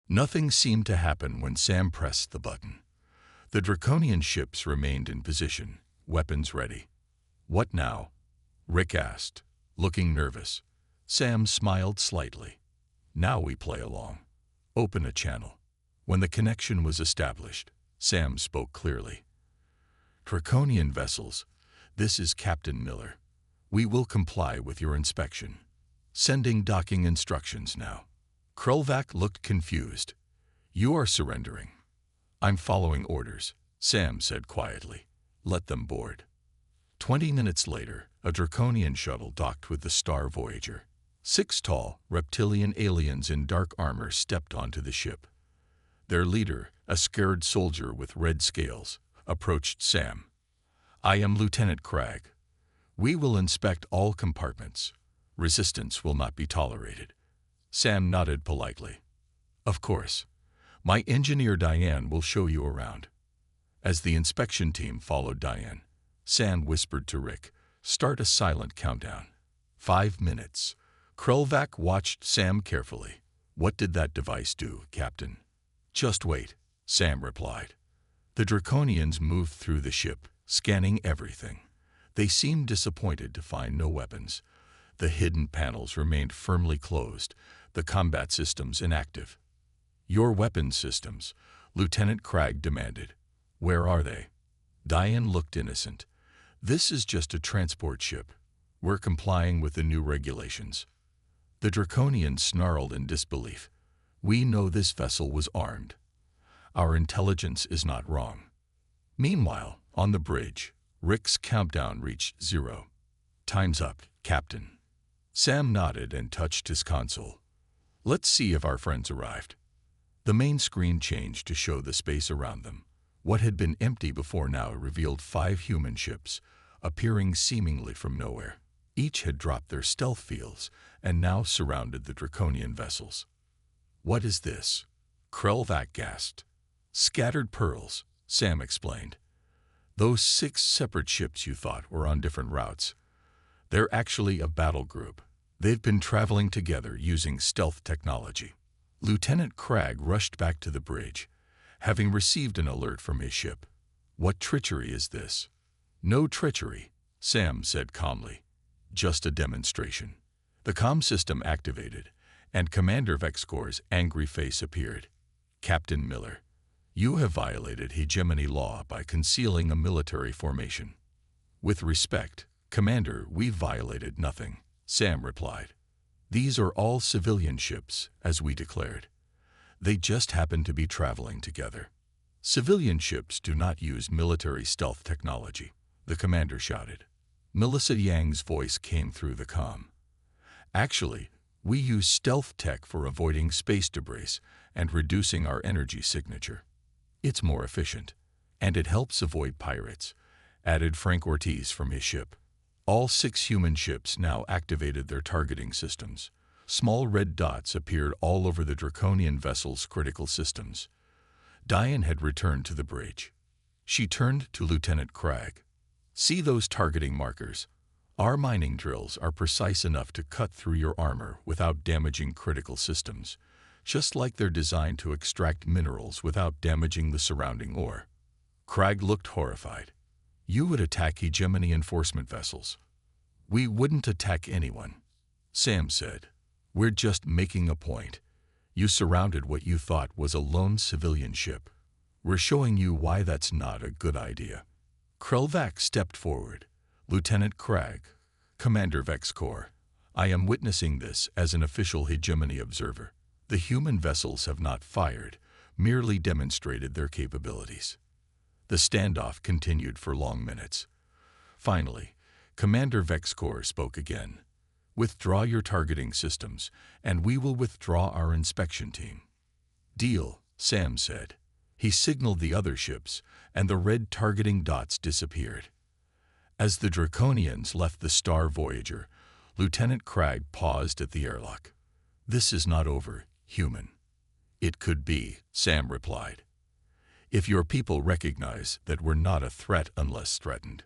Nothing seemed to happen when Sam pressed the button. The Draconian ships remained in position, weapons ready. "What now?" Rick asked, looking nervous. Sam smiled slightly. "Now we play along. Open a channel." When the connection was established, Sam spoke clearly. "Draconian vessels, this is Captain Miller. We will comply with your inspection. Sending docking instructions now." Krulvac looked confused. "You are surrendering." "I'm following orders," Sam said quietly. "Let them board." 20 minutes later, a Draconian shuttle docked with the Star Voyager. 6 tall, reptilian aliens in dark armor stepped onto the ship. Their leader, a scared soldier with red scales, approached Sam. "I am Lieutenant Cragg. We will inspect all compartments. Resistance will not be tolerated." Sam nodded politely. "Of course. My engineer Diane will show you around." As the inspection team followed Diane, Sam whispered to Rick, "Start a silent countdown." 5 minutes. Krulvac watched Sam carefully. "What did that device do, Captain?" "Just wait," Sam replied. The Draconians moved through the ship, scanning everything. They seemed disappointed to find no weapons. The hidden panels remained firmly closed, the combat systems inactive. "Your weapons systems," Lieutenant Cragg demanded. "Where are they?" Diane looked innocent. "This is just a transport ship. We're complying with the new regulations." The Draconians snarled in disbelief. "We know this vessel was armed. Our intelligence is not wrong." Meanwhile, on the bridge, Rick's countdown reached 0. "Time's up, Captain." Sam nodded and touched his console. "Let's see if our friends arrived." The main screen changed to show the space around them. What had been empty before now revealed 5 human ships, appearing seemingly from nowhere. Each had dropped their stealth fields and now surrounded the Draconian vessels. "What is this?" Krulvac gasped. "Scattered pearls," Sam explained. "Those 6 separate ships you thought were on different routes. They're actually a battle group. They've been traveling together using stealth technology." Lieutenant Cragg rushed back to the bridge, having received an alert from his ship. "What treachery is this?" "No treachery," Sam said calmly. "Just a demonstration." The comm system activated, and Commander Vexcor's angry face appeared. "Captain Miller, you have violated hegemony law by concealing a military formation." "With respect, Commander, we've violated nothing," Sam replied. "These are all civilian ships, as we declared. They just happen to be traveling together." "Civilian ships do not use military stealth technology," the commander shouted. Melissa Yang's voice came through the comm. "Actually, we use stealth tech for avoiding space debris and reducing our energy signature. It's more efficient, and it helps avoid pirates," added Frank Ortiz from his ship. All 6 human ships now activated their targeting systems. Small red dots appeared all over the Draconian vessel's critical systems. Diane had returned to the bridge. She turned to Lieutenant Cragg. "See those targeting markers? Our mining drills are precise enough to cut through your armor without damaging critical systems, just like they're designed to extract minerals without damaging the surrounding ore." Cragg looked horrified. "You would attack hegemony enforcement vessels." "We wouldn't attack anyone," Sam said. "We're just making a point. You surrounded what you thought was a lone civilian ship. We're showing you why that's not a good idea." Krulvac stepped forward. "Lieutenant Cragg, Commander Vexcor, I am witnessing this as an official hegemony observer. The human vessels have not fired, merely demonstrated their capabilities." The standoff continued for long minutes. Finally, Commander Vexcor spoke again. "Withdraw your targeting systems, and we will withdraw our inspection team." "Deal," Sam said. He signaled the other ships, and the red targeting dots disappeared. As the Draconians left the Star Voyager, Lieutenant Cragg paused at the airlock. "This is not over, human." "It could be," Sam replied. "If your people recognize that we're not a threat unless threatened."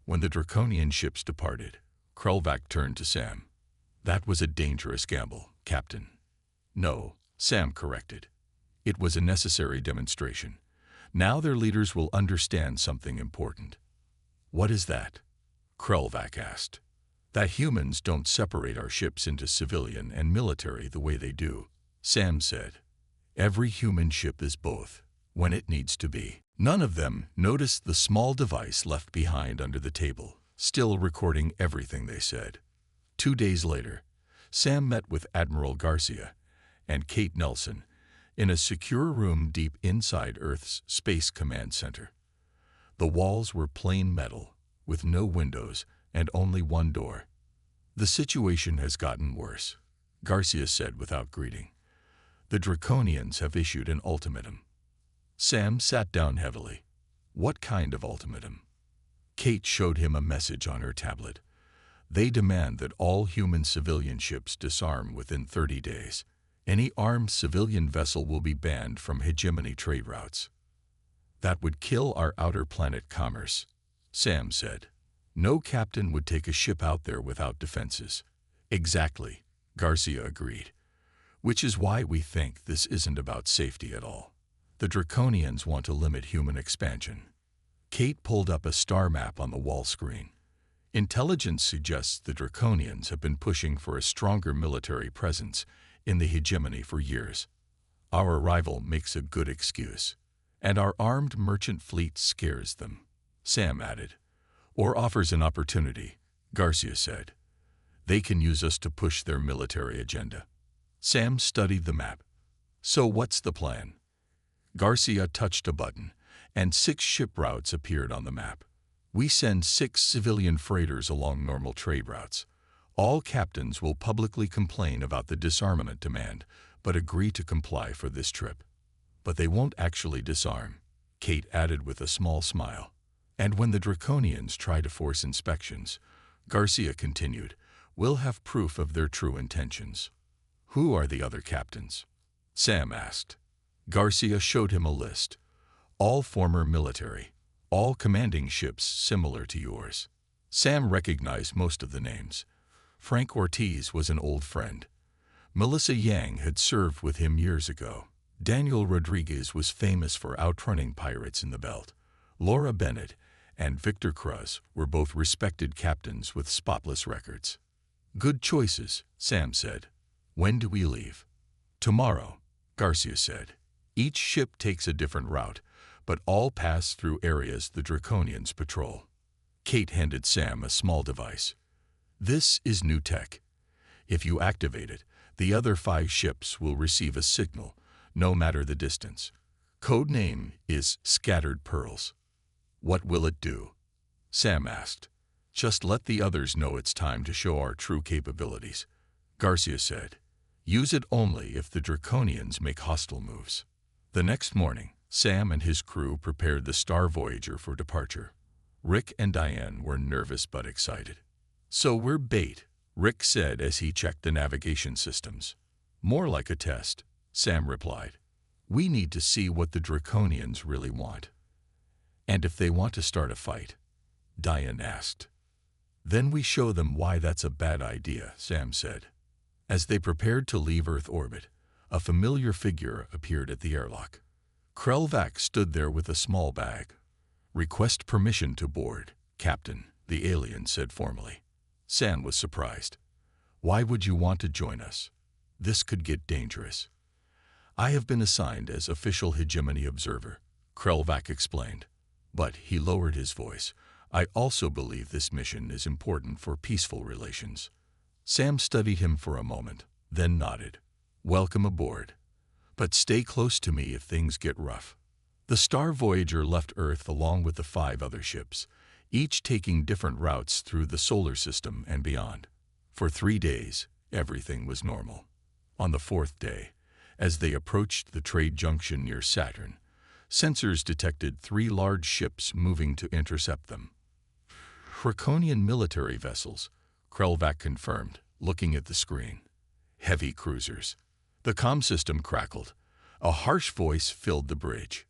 When the Draconian ships departed, Krulvac turned to Sam. "That was a dangerous gamble, Captain." "No," Sam corrected. It was a necessary demonstration. Now their leaders will understand something important. What is that? Krelvac asked. That humans don't separate our ships into civilian and military the way they do, Sam said. Every human ship is both, when it needs to be. None of them noticed the small device left behind under the table, still recording everything they said. 2 days later, Sam met with Admiral Garcia and Kate Nelson in a secure room deep inside Earth's Space Command Center. The walls were plain metal, with no windows and only one door. The situation has gotten worse, Garcia said without greeting. The Draconians have issued an ultimatum. Sam sat down heavily. What kind of ultimatum? Kate showed him a message on her tablet. They demand that all human civilian ships disarm within 30 days. Any armed civilian vessel will be banned from hegemony trade routes. That would kill our outer planet commerce, Sam said. No captain would take a ship out there without defenses. Exactly, Garcia agreed. Which is why we think this isn't about safety at all. The Draconians want to limit human expansion. Kate pulled up a star map on the wall screen. Intelligence suggests the Draconians have been pushing for a stronger military presence in the hegemony for years. Our arrival makes a good excuse, and our armed merchant fleet scares them, Sam added. Or offers an opportunity, Garcia said. They can use us to push their military agenda. Sam studied the map. So what's the plan? Garcia touched a button, and 6 ship routes appeared on the map. We send 6 civilian freighters along normal trade routes. All captains will publicly complain about the disarmament demand, but agree to comply for this trip. But they won't actually disarm, Kate added with a small smile. And when the Draconians try to force inspections, Garcia continued, we'll have proof of their true intentions. Who are the other captains? Sam asked. Garcia showed him a list. All former military, all commanding ships similar to yours. Sam recognized most of the names. Frank Ortiz was an old friend. Melissa Yang had served with him years ago. Daniel Rodriguez was famous for outrunning pirates in the belt. Laura Bennett and Victor Cruz were both respected captains with spotless records. Good choices, Sam said. When do we leave? Tomorrow, Garcia said. Each ship takes a different route, but all pass through areas the Draconians patrol. Kate handed Sam a small device. This is new tech. If you activate it, the other 5 ships will receive a signal, no matter the distance. Code name is Scattered Pearls. What will it do? Sam asked. Just let the others know it's time to show our true capabilities, Garcia said. Use it only if the Draconians make hostile moves. The next morning, Sam and his crew prepared the Star Voyager for departure. Rick and Diane were nervous but excited. So we're bait, Rick said as he checked the navigation systems. More like a test, Sam replied. We need to see what the Draconians really want. And if they want to start a fight, Diane asked. Then we show them why that's a bad idea, Sam said. As they prepared to leave Earth orbit, a familiar figure appeared at the airlock. Krelvac stood there with a small bag. Request permission to board, Captain, the alien said formally. Sam was surprised. Why would you want to join us? This could get dangerous. I have been assigned as official hegemony observer, Krelvac explained. But he lowered his voice. I also believe this mission is important for peaceful relations. Sam studied him for a moment, then nodded. Welcome aboard. But stay close to me if things get rough. The Star Voyager left Earth along with the 5 other ships, each taking different routes through the solar system and beyond. For 3 days, everything was normal. On the 4th day, as they approached the trade junction near Saturn, sensors detected 3 large ships moving to intercept them. Draconian military vessels, Krelvac confirmed, looking at the screen. Heavy cruisers. The comm system crackled. A harsh voice filled the bridge.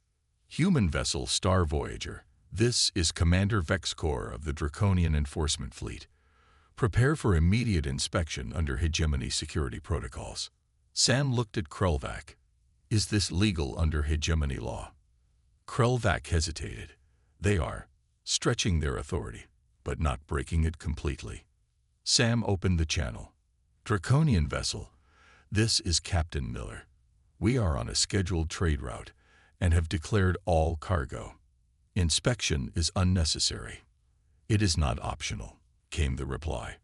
Human vessel Star Voyager. This is Commander Vexcor of the Draconian Enforcement Fleet. Prepare for immediate inspection under hegemony security protocols. Sam looked at Krelvac. Is this legal under hegemony law? Krelvac hesitated. They are stretching their authority, but not breaking it completely. Sam opened the channel. Draconian vessel. This is Captain Miller. We are on a scheduled trade route and have declared all cargo. Inspection is unnecessary. It is not optional, came the reply.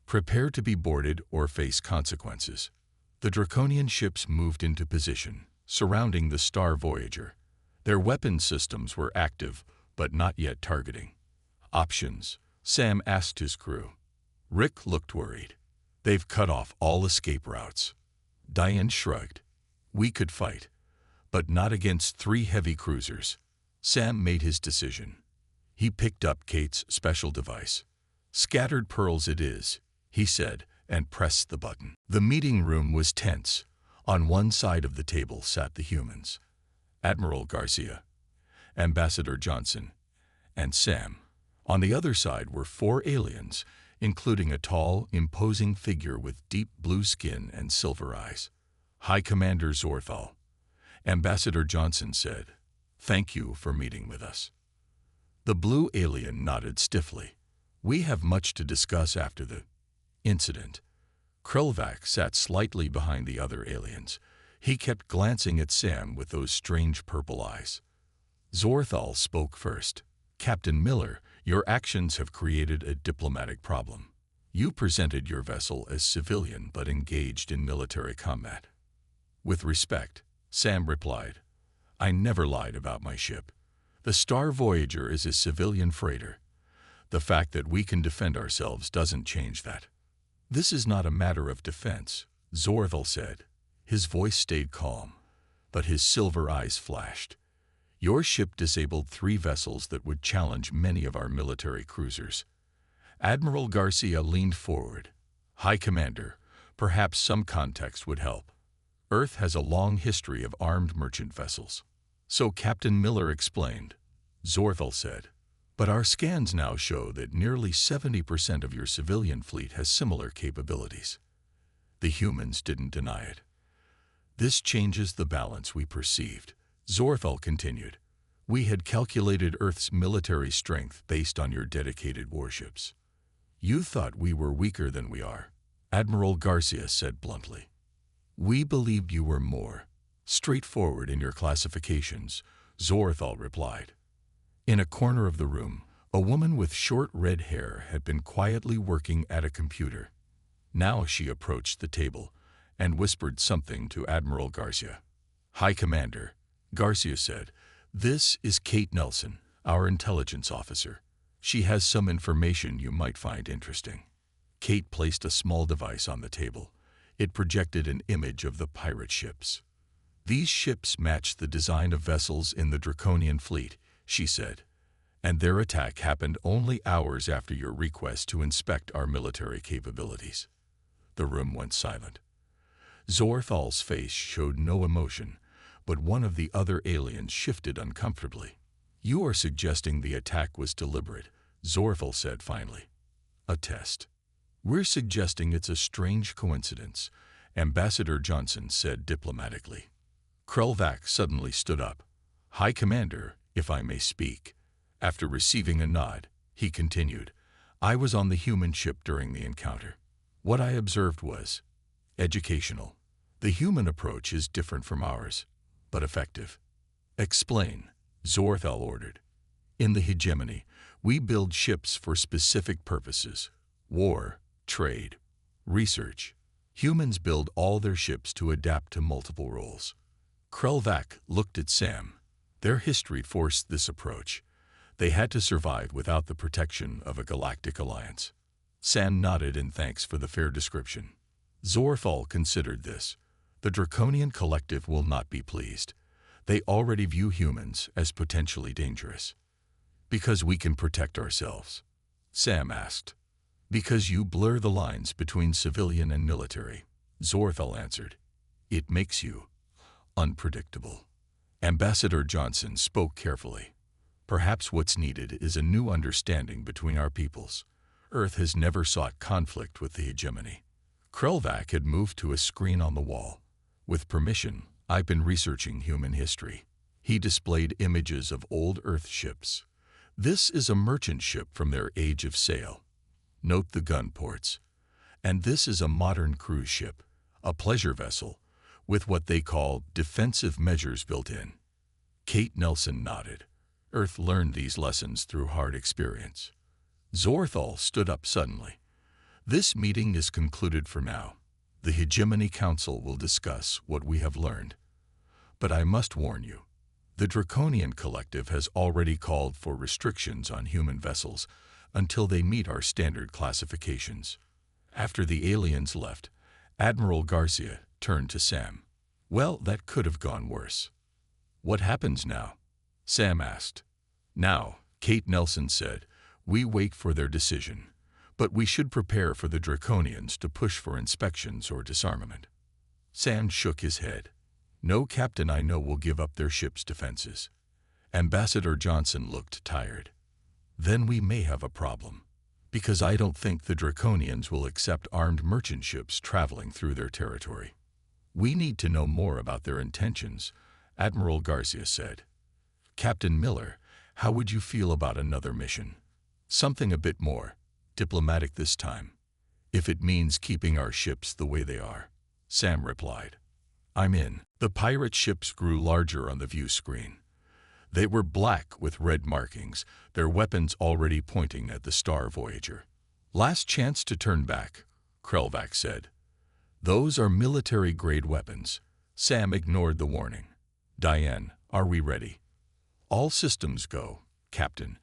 Prepare to be boarded or face consequences. The Draconian ships moved into position, surrounding the Star Voyager. Their weapon systems were active, but not yet targeting. Options, Sam asked his crew. Rick looked worried. They've cut off all escape routes. Diane shrugged. We could fight, but not against 3 heavy cruisers. Sam made his decision. He picked up Kate's special device. Scattered pearls it is, he said, and pressed the button. The meeting room was tense. On one side of the table sat the humans. Admiral Garcia, Ambassador Johnson, and Sam. On the other side were 4 aliens, including a tall, imposing figure with deep blue skin and silver eyes. High Commander Zorthal. Ambassador Johnson said, "Thank you for meeting with us." The blue alien nodded stiffly. We have much to discuss after the incident. Krelvac sat slightly behind the other aliens. He kept glancing at Sam with those strange purple eyes. Zorthal spoke first. Captain Miller, your actions have created a diplomatic problem. You presented your vessel as civilian but engaged in military combat. With respect, Sam replied, I never lied about my ship. The Star Voyager is a civilian freighter. The fact that we can defend ourselves doesn't change that. This is not a matter of defense, Zorthal said. His voice stayed calm, but his silver eyes flashed. Your ship disabled 3 vessels that would challenge many of our military cruisers. Admiral Garcia leaned forward. High Commander, perhaps some context would help. Earth has a long history of armed merchant vessels. So Captain Miller explained. Zorthal said, but our scans now show that nearly 70% of your civilian fleet has similar capabilities. The humans didn't deny it. This changes the balance we perceived. Zorthal continued. We had calculated Earth's military strength based on your dedicated warships. You thought we were weaker than we are, Admiral Garcia said bluntly. We believed you were more straightforward in your classifications, Zorthal replied. In a corner of the room, a woman with short red hair had been quietly working at a computer. Now she approached the table and whispered something to Admiral Garcia. High Commander, Garcia said, this is Kate Nelson, our intelligence officer. She has some information you might find interesting. Kate placed a small device on the table. It projected an image of the pirate ships. These ships match the design of vessels in the Draconian fleet, she said, and their attack happened only hours after your request to inspect our military capabilities. The room went silent. Zorthal's face showed no emotion, but one of the other aliens shifted uncomfortably. You are suggesting the attack was deliberate, Zorthal said finally. A test. We're suggesting it's a strange coincidence, Ambassador Johnson said diplomatically. Krelvac suddenly stood up. High Commander, if I may speak. After receiving a nod, he continued, I was on the human ship during the encounter. What I observed was educational. The human approach is different from ours, but effective. Explain, Zorthal ordered. In the hegemony, we build ships for specific purposes. War, trade, research. Humans build all their ships to adapt to multiple roles. Krelvac looked at Sam. Their history forced this approach. They had to survive without the protection of a galactic alliance. Sam nodded in thanks for the fair description. Zorthal considered this. The Draconian Collective will not be pleased. They already view humans as potentially dangerous. Because we can protect ourselves, Sam asked. Because you blur the lines between civilian and military, Zorthal answered. It makes you unpredictable. Ambassador Johnson spoke carefully. Perhaps what's needed is a new understanding between our peoples. Earth has never sought conflict with the hegemony. Krelvac had moved to a screen on the wall. With permission, I've been researching human history. He displayed images of old Earth ships. This is a merchant ship from their age of sail. Note the gun ports. And this is a modern cruise ship, a pleasure vessel, with what they call defensive measures built in. Kate Nelson nodded. Earth learned these lessons through hard experience. Zorthal stood up suddenly. This meeting is concluded for now. The Hegemony Council will discuss what we have learned. But I must warn you, the Draconian Collective has already called for restrictions on human vessels until they meet our standard classifications. After the aliens left, Admiral Garcia turned to Sam. Well, that could have gone worse. What happens now? Sam asked. Now, Kate Nelson said, we wait for their decision, but we should prepare for the Draconians to push for inspections or disarmament. Sam shook his head. No captain I know will give up their ship's defenses. Ambassador Johnson looked tired. Then we may have a problem, because I don't think the Draconians will accept armed merchant ships traveling through their territory. We need to know more about their intentions, Admiral Garcia said. Captain Miller, how would you feel about another mission? Something a bit more diplomatic this time, if it means keeping our ships the way they are, Sam replied. I'm in. The pirate ships grew larger on the view screen. They were black with red markings, their weapons already pointing at the Star Voyager. Last chance to turn back, Krelvac said. Those are military-grade weapons. Sam ignored the warning. Diane, are we ready? All systems go, Captain,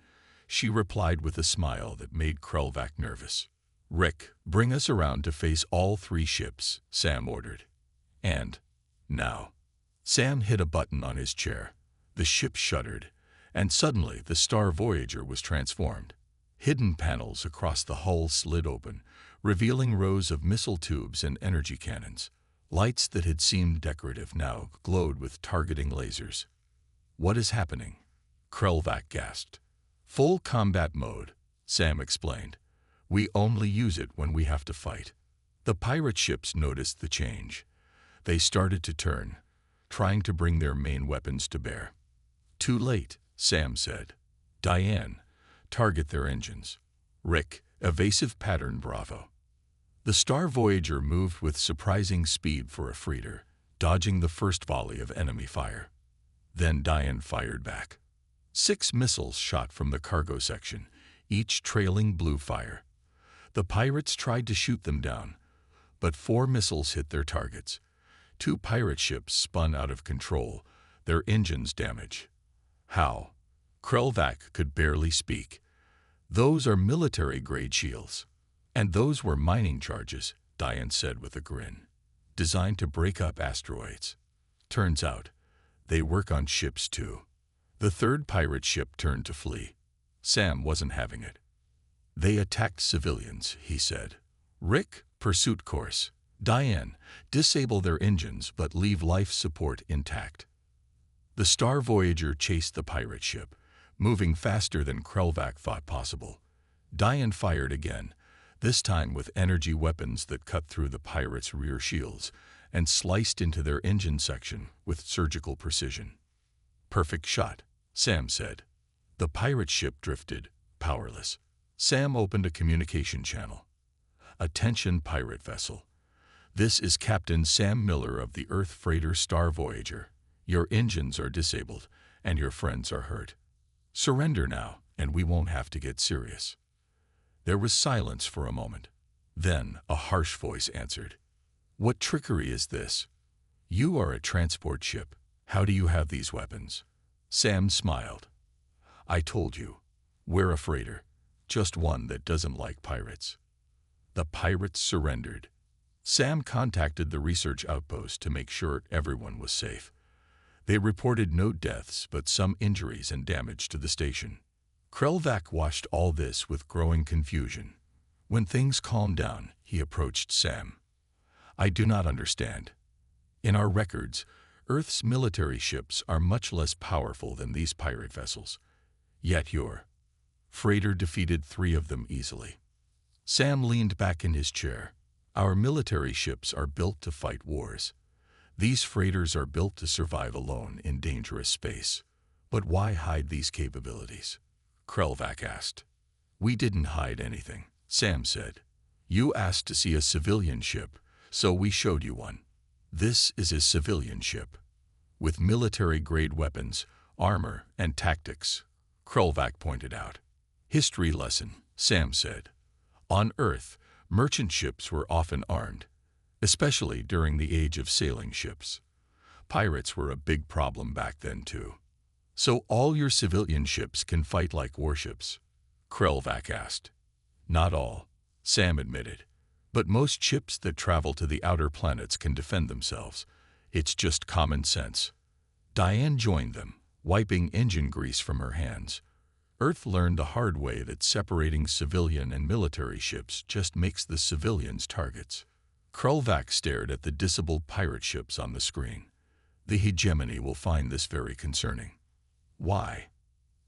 she replied with a smile that made Krelvac nervous. Rick, bring us around to face all three ships, Sam ordered. And now. Sam hit a button on his chair. The ship shuddered, and suddenly the Star Voyager was transformed. Hidden panels across the hull slid open, revealing rows of missile tubes and energy cannons. Lights that had seemed decorative now glowed with targeting lasers. What is happening? Krelvac gasped. Full combat mode, Sam explained. We only use it when we have to fight. The pirate ships noticed the change. They started to turn, trying to bring their main weapons to bear. Too late, Sam said. Diane, target their engines. Rick, evasive pattern Bravo. The Star Voyager moved with surprising speed for a freighter, dodging the first volley of enemy fire. Then Diane fired back. 6 missiles shot from the cargo section, each trailing blue fire. The pirates tried to shoot them down, but 4 missiles hit their targets. 2 pirate ships spun out of control, their engines damaged. How? Krelvac could barely speak. Those are military-grade shields. And those were mining charges, Diane said with a grin, designed to break up asteroids. Turns out, they work on ships too. The third pirate ship turned to flee. Sam wasn't having it. They attacked civilians, he said. Rick, pursuit course. Diane, disable their engines but leave life support intact. The Star Voyager chased the pirate ship, moving faster than Krelvac thought possible. Diane fired again, this time with energy weapons that cut through the pirates' rear shields and sliced into their engine section with surgical precision. Perfect shot, Sam said. The pirate ship drifted, powerless. Sam opened a communication channel. Attention pirate vessel. This is Captain Sam Miller of the Earth freighter Star Voyager. Your engines are disabled, and your friends are hurt. Surrender now, and we won't have to get serious. There was silence for a moment. Then a harsh voice answered. What trickery is this? You are a transport ship. How do you have these weapons? Sam smiled. I told you, we're a freighter, just one that doesn't like pirates. The pirates surrendered. Sam contacted the research outpost to make sure everyone was safe. They reported no deaths but some injuries and damage to the station. Krelvac watched all this with growing confusion. When things calmed down, he approached Sam. I do not understand. In our records, Earth's military ships are much less powerful than these pirate vessels. Yet your freighter defeated 3 of them easily. Sam leaned back in his chair. Our military ships are built to fight wars. These freighters are built to survive alone in dangerous space. But why hide these capabilities? Krelvac asked. We didn't hide anything, Sam said. You asked to see a civilian ship, so we showed you one. This is a civilian ship, with military-grade weapons, armor, and tactics, Krelvac pointed out. History lesson, Sam said. On Earth, merchant ships were often armed, especially during the age of sailing ships. Pirates were a big problem back then too. So all your civilian ships can fight like warships? Krelvac asked. Not all, Sam admitted. But most ships that travel to the outer planets can defend themselves. It's just common sense. Diane joined them, wiping engine grease from her hands. Earth learned the hard way that separating civilian and military ships just makes the civilians targets. Krelvac stared at the disabled pirate ships on the screen. The hegemony will find this very concerning. Why?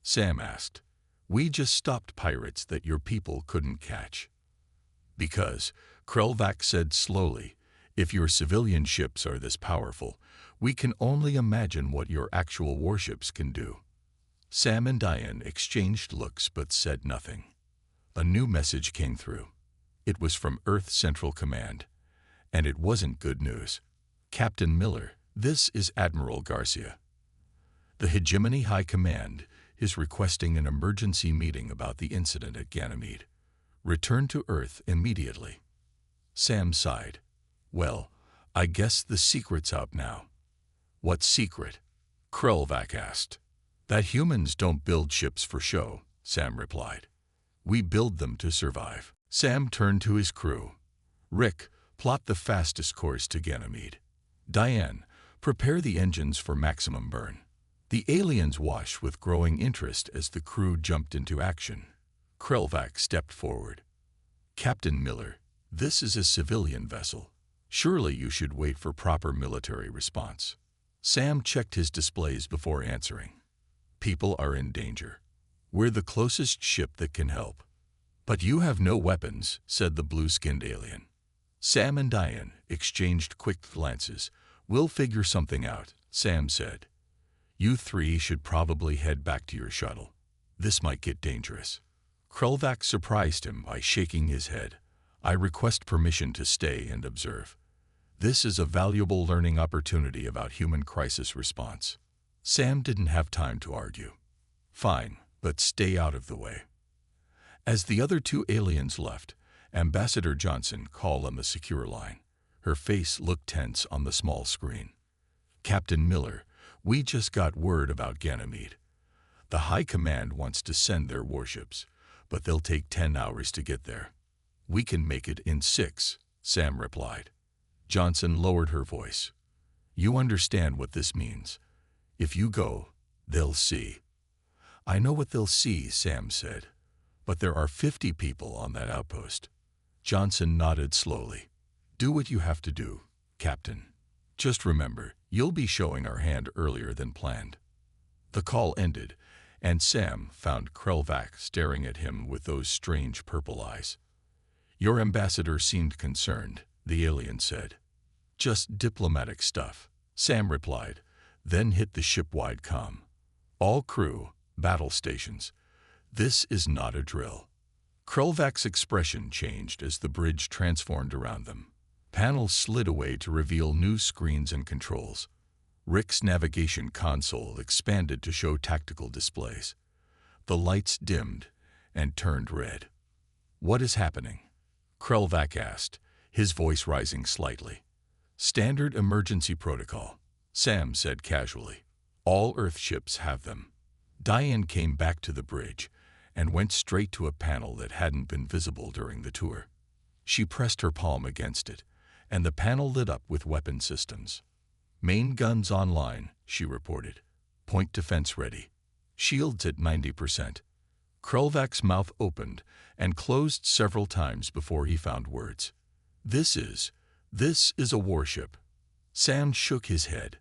Sam asked. We just stopped pirates that your people couldn't catch. Because, Krelvac said slowly, if your civilian ships are this powerful, we can only imagine what your actual warships can do. Sam and Diane exchanged looks but said nothing. A new message came through. It was from Earth Central Command. And it wasn't good news. Captain Miller, this is Admiral Garcia. The Hegemony High Command is requesting an emergency meeting about the incident at Ganymede. Return to Earth immediately. Sam sighed. Well, I guess the secret's out now. What secret? Krelvac asked. That humans don't build ships for show, Sam replied. We build them to survive. Sam turned to his crew. Rick, plot the fastest course to Ganymede. Diane, prepare the engines for maximum burn. The aliens watched with growing interest as the crew jumped into action. Krelvac stepped forward. Captain Miller, this is a civilian vessel. Surely you should wait for proper military response. Sam checked his displays before answering. People are in danger. We're the closest ship that can help. But you have no weapons, said the blue-skinned alien. Sam and Diane exchanged quick glances. We'll figure something out, Sam said. You three should probably head back to your shuttle. This might get dangerous. Krelvac surprised him by shaking his head. I request permission to stay and observe. This is a valuable learning opportunity about human crisis response. Sam didn't have time to argue. Fine, but stay out of the way. As the other two aliens left, Ambassador Johnson called on the secure line. Her face looked tense on the small screen. Captain Miller, we just got word about Ganymede. The High Command wants to send their warships, but they'll take 10 hours to get there. We can make it in 6, Sam replied. Johnson lowered her voice. You understand what this means. If you go, they'll see. I know what they'll see, Sam said. But there are 50 people on that outpost. Johnson nodded slowly. Do what you have to do, Captain. Just remember, you'll be showing our hand earlier than planned. The call ended, and Sam found Krelvac staring at him with those strange purple eyes. Your ambassador seemed concerned, the alien said. Just diplomatic stuff, Sam replied, then hit the ship-wide comm. All crew, battle stations. This is not a drill. Krelvac's expression changed as the bridge transformed around them. Panels slid away to reveal new screens and controls. Rick's navigation console expanded to show tactical displays. The lights dimmed and turned red. What is happening? Krelvac asked, his voice rising slightly. Standard emergency protocol, Sam said casually. All Earth ships have them. Diane came back to the bridge and went straight to a panel that hadn't been visible during the tour. She pressed her palm against it, and the panel lit up with weapon systems. Main guns online, she reported. Point defense ready. Shields at 90%. Krelvac's mouth opened and closed several times before he found words. This is a warship. Sam shook his head.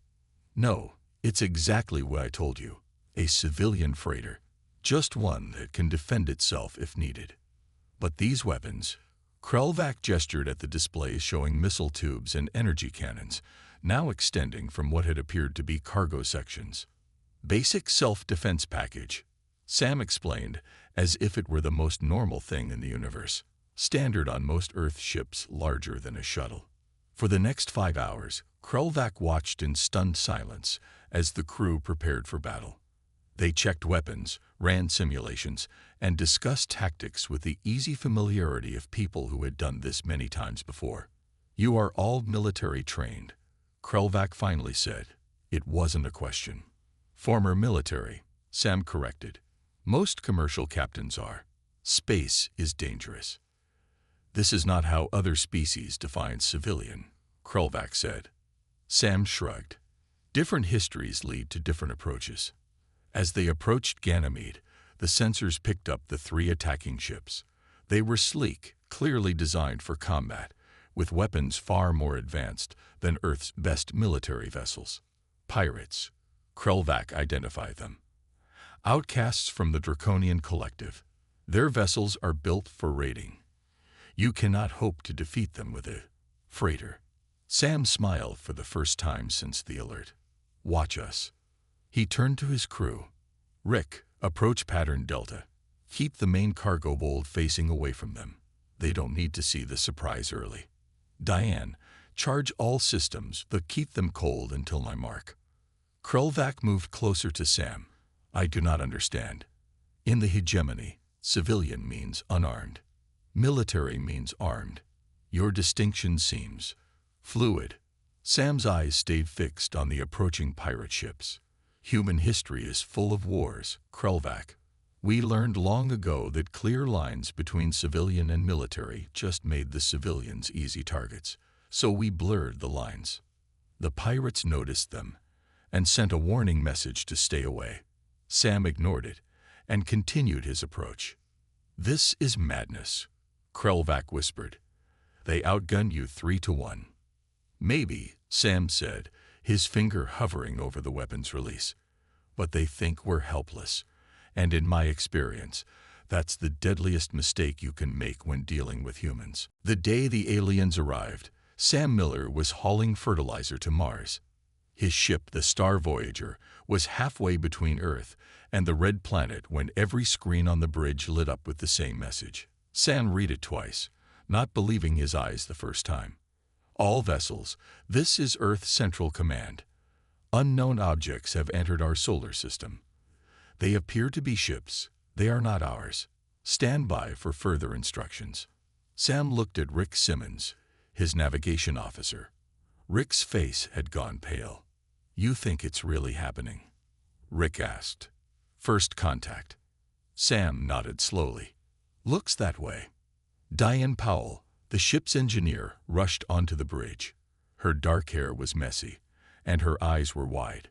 No, it's exactly what I told you. A civilian freighter. Just one that can defend itself if needed. But these weapons, Krelvac gestured at the displays showing missile tubes and energy cannons, now extending from what had appeared to be cargo sections. Basic self-defense package, Sam explained, as if it were the most normal thing in the universe, standard on most Earth ships larger than a shuttle. For the next 5 hours, Krulvac watched in stunned silence as the crew prepared for battle. They checked weapons, ran simulations, and discussed tactics with the easy familiarity of people who had done this many times before. "You are all military trained," Krulvac finally said. It wasn't a question. "Former military," Sam corrected. "Most commercial captains are. Space is dangerous." "This is not how other species define civilian," Krulvac said. Sam shrugged. "Different histories lead to different approaches." As they approached Ganymede, the sensors picked up the 3 attacking ships. They were sleek, clearly designed for combat, with weapons far more advanced than Earth's best military vessels. Pirates, Krulvac identified them. Outcasts from the Draconian collective. Their vessels are built for raiding. You cannot hope to defeat them with a freighter. Sam smiled for the first time since the alert. "Watch us." He turned to his crew. "Rick, approach pattern Delta. Keep the main cargo hold facing away from them. They don't need to see the surprise early. Diane, charge all systems, but keep them cold until my mark." Krulvac moved closer to Sam. "I do not understand. In the hegemony, civilian means unarmed. Military means armed. Your distinction seems fluid." Sam's eyes stayed fixed on the approaching pirate ships. "Human history is full of wars, Krulvac. We learned long ago that clear lines between civilian and military just made the civilians easy targets, so we blurred the lines. The pirates noticed them and sent a warning message to stay away." Sam ignored it and continued his approach. "This is madness," Krulvac whispered. "They outgunned you 3-1. "Maybe," Sam said, his finger hovering over the weapon's release. "But they think we're helpless. And in my experience, that's the deadliest mistake you can make when dealing with humans." The day the aliens arrived, Sam Miller was hauling fertilizer to Mars. His ship, the Star Voyager, was halfway between Earth and the Red Planet when every screen on the bridge lit up with the same message. Sam read it twice, not believing his eyes the first time. "All vessels, this is Earth Central Command. Unknown objects have entered our solar system. They appear to be ships. They are not ours. Stand by for further instructions." Sam looked at Rick Simmons, his navigation officer. Rick's face had gone pale. "You think it's really happening?" Rick asked. "First contact." Sam nodded slowly. "Looks that way." Diane Powell, the ship's engineer, rushed onto the bridge. Her dark hair was messy, and her eyes were wide.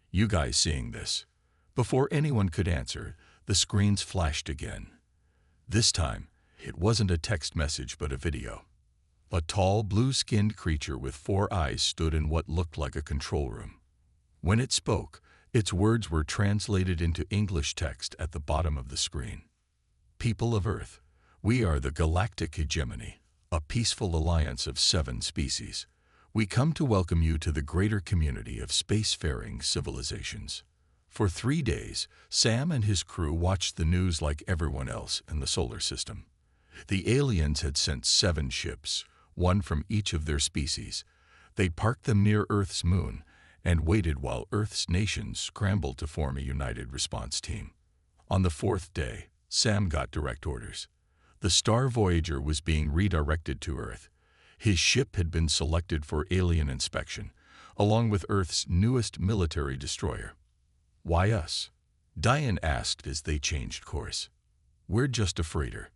"You guys seeing this?" Before anyone could answer, the screens flashed again. This time, it wasn't a text message but a video. A tall, blue-skinned creature with 4 eyes stood in what looked like a control room. When it spoke, its words were translated into English text at the bottom of the screen. "People of Earth, we are the Galactic Hegemony, a peaceful alliance of 7 species. We come to welcome you to the greater community of spacefaring civilizations." For 3 days, Sam and his crew watched the news like everyone else in the solar system. The aliens had sent 7 ships, 1 from each of their species. They parked them near Earth's moon and waited while Earth's nations scrambled to form a united response team. On the 4th day, Sam got direct orders. The Star Voyager was being redirected to Earth. His ship had been selected for alien inspection, along with Earth's newest military destroyer. "Why us?" Diane asked as they changed course. "We're just a freighter."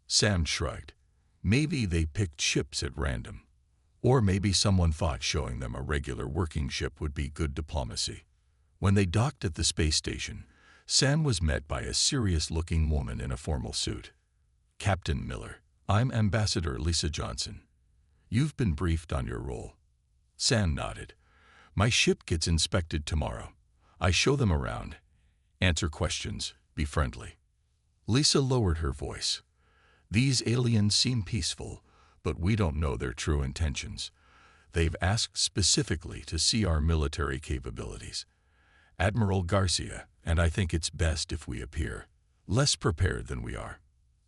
Sam shrugged. Maybe they picked ships at random. Or maybe someone thought showing them a regular working ship would be good diplomacy. When they docked at the space station, Sam was met by a serious-looking woman in a formal suit. "Captain Miller, I'm Ambassador Lisa Johnson. You've been briefed on your role." Sam nodded. "My ship gets inspected tomorrow. I show them around, answer questions, be friendly." Lisa lowered her voice. "These aliens seem peaceful, but we don't know their true intentions. They've asked specifically to see our military capabilities. Admiral Garcia, and I think it's best if we appear less prepared than we are."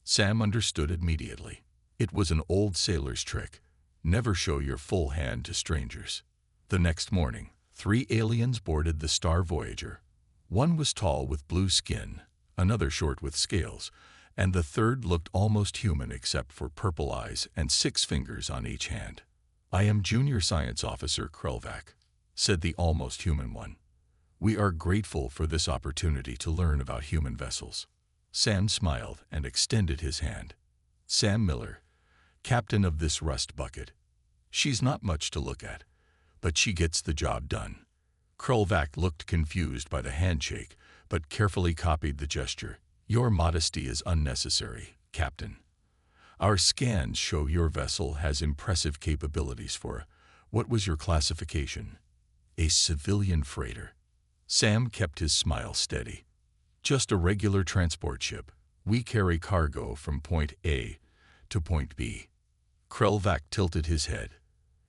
Sam understood immediately. It was an old sailor's trick. Never show your full hand to strangers. The next morning, 3 aliens boarded the Star Voyager. One was tall with blue skin, another short with scales, and the third looked almost human except for purple eyes and 6 fingers on each hand. "I am Junior Science Officer Krelvac," said the almost human one. "We are grateful for this opportunity to learn about human vessels." Sam smiled and extended his hand. "Sam Miller, captain of this rust bucket. She's not much to look at, but she gets the job done." Krelvac looked confused by the handshake, but carefully copied the gesture. "Your modesty is unnecessary, Captain. Our scans show your vessel has impressive capabilities for, what was your classification? A civilian freighter." Sam kept his smile steady. "Just a regular transport ship. We carry cargo from point A to point B." Krelvac tilted his head.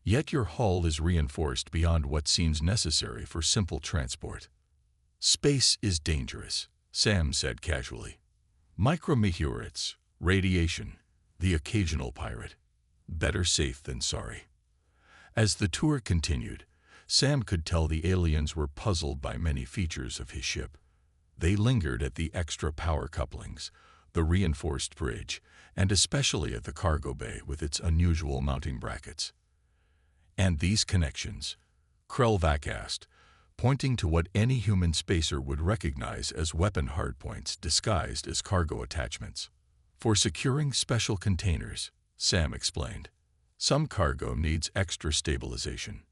"Yet your hull is reinforced beyond what seems necessary for simple transport." "Space is dangerous," Sam said casually. "Micrometeorites, radiation, the occasional pirate. Better safe than sorry." As the tour continued, Sam could tell the aliens were puzzled by many features of his ship. They lingered at the extra power couplings, the reinforced bridge, and especially at the cargo bay with its unusual mounting brackets. "And these connections?" Krelvac asked, pointing to what any human spacer would recognize as weapon hardpoints disguised as cargo attachments. "For securing special containers," Sam explained. "Some cargo needs extra stabilization."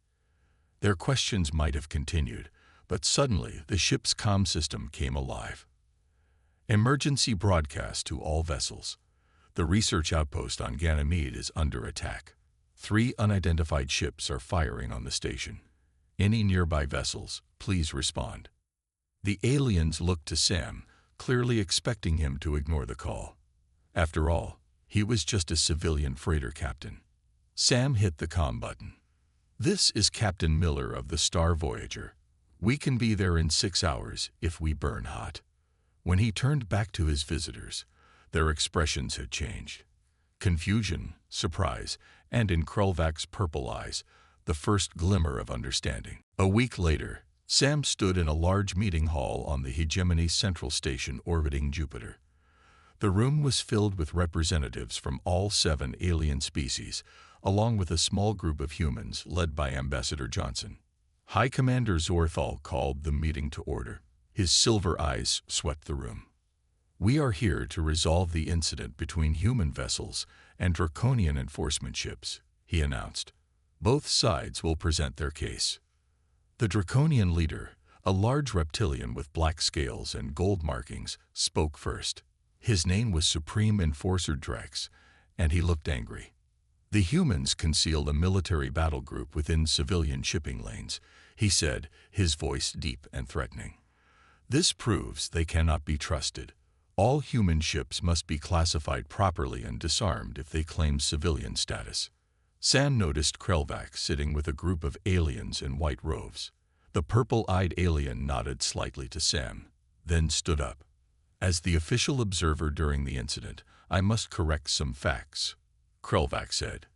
Their questions might have continued, but suddenly the ship's comm system came alive. "Emergency broadcast to all vessels. The research outpost on Ganymede is under attack. 3 unidentified ships are firing on the station. Any nearby vessels, please respond." The aliens looked to Sam, clearly expecting him to ignore the call. After all, he was just a civilian freighter captain. Sam hit the comm button. "This is Captain Miller of the Star Voyager. We can be there in 6 hours if we burn hot." When he turned back to his visitors, their expressions had changed. Confusion, surprise, and in Krelvac's purple eyes, the first glimmer of understanding. A week later, Sam stood in a large meeting hall on the Hegemony Central Station orbiting Jupiter. The room was filled with representatives from all 7 alien species, along with a small group of humans led by Ambassador Johnson. High Commander Zorthal called the meeting to order. His silver eyes swept the room. "We are here to resolve the incident between human vessels and Draconian enforcement ships," he announced. "Both sides will present their case." The Draconian leader, a large reptilian with black scales and gold markings, spoke first. His name was Supreme Enforcer Drex, and he looked angry. "The humans concealed a military battle group within civilian shipping lanes," he said, his voice deep and threatening. "This proves they cannot be trusted. All human ships must be classified properly and disarmed if they claim civilian status." Sam noticed Krelvac sitting with a group of aliens in white robes. The purple-eyed alien nodded slightly to Sam, then stood up. "As the official observer during the incident, I must correct some facts," Krelvac said.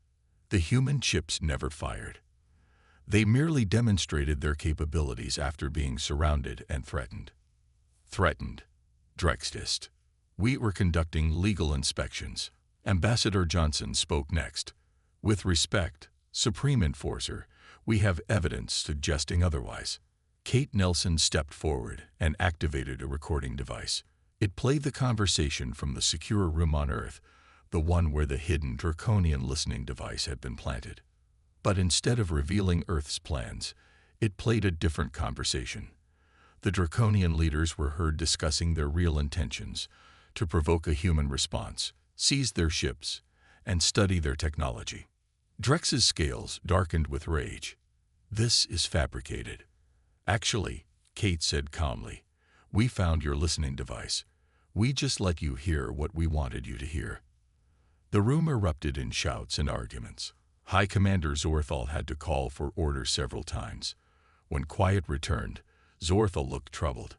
"The human ships never fired. They merely demonstrated their capabilities after being surrounded and threatened." "Threatened," Drex hissed. "We were conducting legal inspections." Ambassador Johnson spoke next. "With respect, Supreme Enforcer, we have evidence suggesting otherwise." Kate Nelson stepped forward and activated a recording device. It played the conversation from the secure room on Earth, the one where the hidden Draconian listening device had been planted. But instead of revealing Earth's plans, it played a different conversation. The Draconian leaders were heard discussing their real intentions: to provoke a human response, seize their ships, and study their technology. Drex's scales darkened with rage. "This is fabricated." "Actually," Kate said calmly, "we found your listening device. We just let you hear what we wanted you to hear." The room erupted in shouts and arguments. High Commander Zorthal had to call for orders several times. When quiet returned, Zorthal looked troubled.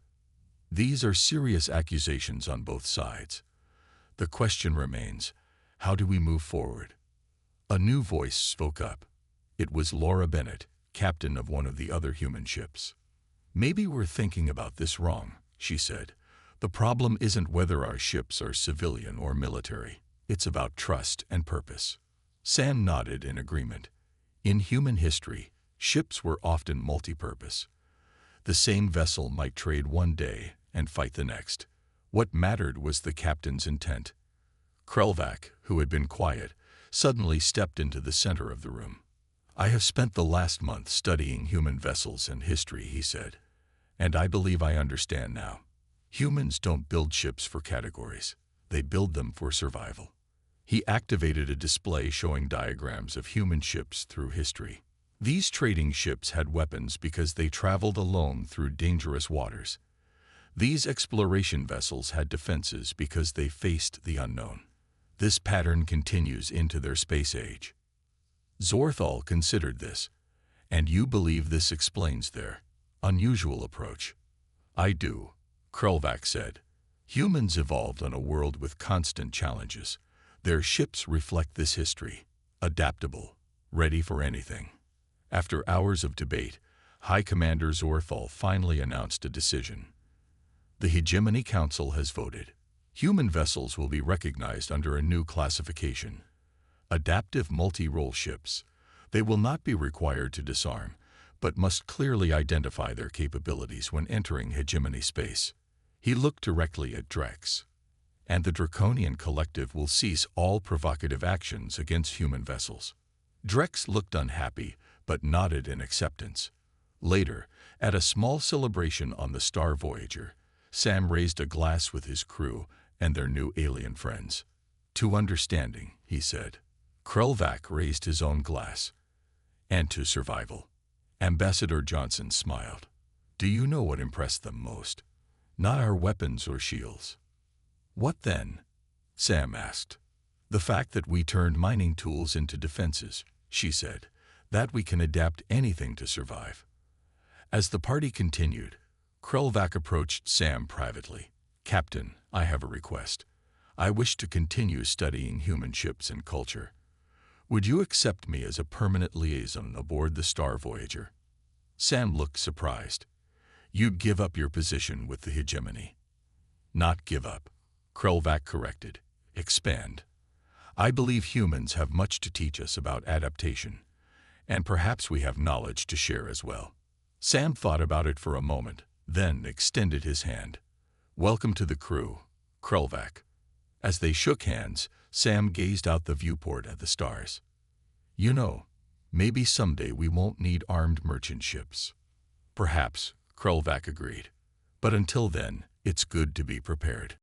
These are serious accusations on both sides. The question remains, how do we move forward? A new voice spoke up. It was Laura Bennett, captain of one of the other human ships. Maybe we're thinking about this wrong, she said. The problem isn't whether our ships are civilian or military. It's about trust and purpose. Sam nodded in agreement. In human history, ships were often multi-purpose. The same vessel might trade one day and fight the next. What mattered was the captain's intent. Krelvac, who had been quiet, suddenly stepped into the center of the room. I have spent the last month studying human vessels and history, he said, and I believe I understand now. Humans don't build ships for categories. They build them for survival. He activated a display showing diagrams of human ships through history. These trading ships had weapons because they traveled alone through dangerous waters. These exploration vessels had defenses because they faced the unknown. This pattern continues into their space age. Zorthal considered this. And you believe this explains their unusual approach? I do, Krelvac said. Humans evolved on a world with constant challenges. Their ships reflect this history, adaptable, ready for anything. After hours of debate, High Commander Zorthal finally announced a decision. The Hegemony Council has voted. Human vessels will be recognized under a new classification. Adaptive multi-role ships. They will not be required to disarm, but must clearly identify their capabilities when entering hegemony space. He looked directly at Drex. And the Draconian Collective will cease all provocative actions against human vessels. Drex looked unhappy, but nodded in acceptance. Later, at a small celebration on the Star Voyager, Sam raised a glass with his crew and their new alien friends. To understanding, he said. Krelvac raised his own glass. And to survival. Ambassador Johnson smiled. Do you know what impressed them most? Not our weapons or shields. What then? Sam asked. The fact that we turned mining tools into defenses, she said, that we can adapt anything to survive. As the party continued, Krelvac approached Sam privately. Captain, I have a request. I wish to continue studying human ships and culture. Would you accept me as a permanent liaison aboard the Star Voyager? Sam looked surprised. You'd give up your position with the hegemony. Not give up, Krelvac corrected. Expand. I believe humans have much to teach us about adaptation, and perhaps we have knowledge to share as well. Sam thought about it for a moment, then extended his hand. Welcome to the crew, Krelvac. As they shook hands, Sam gazed out the viewport at the stars. You know, maybe someday we won't need armed merchant ships. Perhaps, Krelvac agreed. But until then, it's good to be prepared.